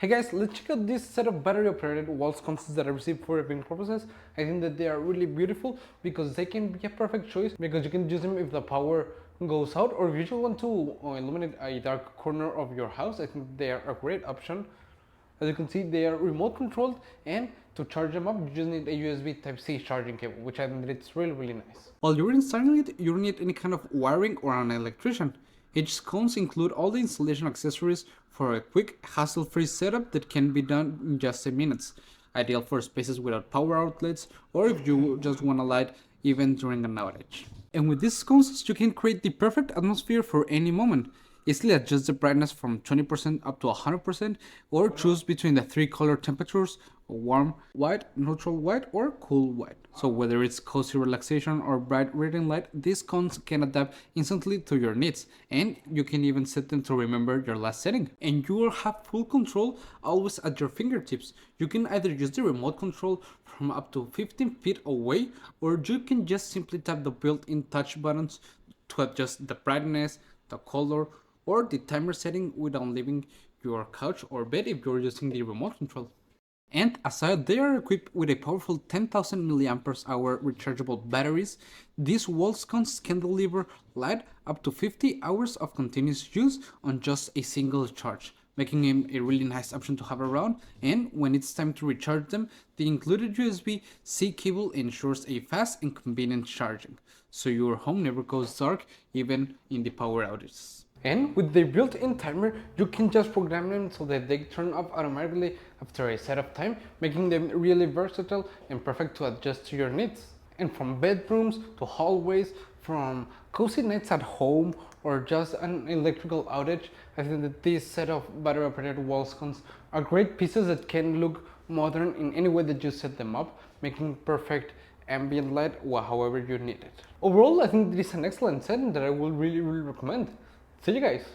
Hey guys, let's check out this set of battery operated wall sconces that I received for repaint purposes. I think that they are really beautiful because they can be a perfect choice because you can use them if the power goes out, or if you just want to illuminate a dark corner of your house. I think they are a great option. As you can see, they are remote controlled, and to charge them up you just need a USB Type-C charging cable, which I think that it's really nice. While you're installing it, you don't need any kind of wiring or an electrician. Each sconce include all the installation accessories for a quick, hassle-free setup that can be done in just 10 minutes. Ideal for spaces without power outlets, or if you just want to light even during an outage. And with these sconces, you can create the perfect atmosphere for any moment. Easily adjust the brightness from 20% up to 100%, or choose between the three color temperatures: warm white, neutral white, or cool white. So whether it's cozy relaxation or bright reading light, these sconces can adapt instantly to your needs, and you can even set them to remember your last setting. And you will have full control always at your fingertips. You can either use the remote control from up to 15 feet away, or you can just simply tap the built-in touch buttons to adjust the brightness, the color, or the timer setting without leaving your couch or bed if you're using the remote control. And aside, they are equipped with a powerful 10,000 mAh rechargeable batteries. These wall sconces can deliver light up to 50 hours of continuous use on just a single charge, making them a really nice option to have around. And when it's time to recharge them, the included USB-C cable ensures a fast and convenient charging, so your home never goes dark even in the power outages. And with the built-in timer, you can just program them so that they turn off automatically after a set of time, making them really versatile and perfect to adjust to your needs. And from bedrooms to hallways, from cozy nights at home, or just an electrical outage, I think that this set of battery-operated wall sconces are great pieces that can look modern in any way that you set them up, making perfect ambient light however you need it. Overall, I think this is an excellent set that I will really recommend. See you guys!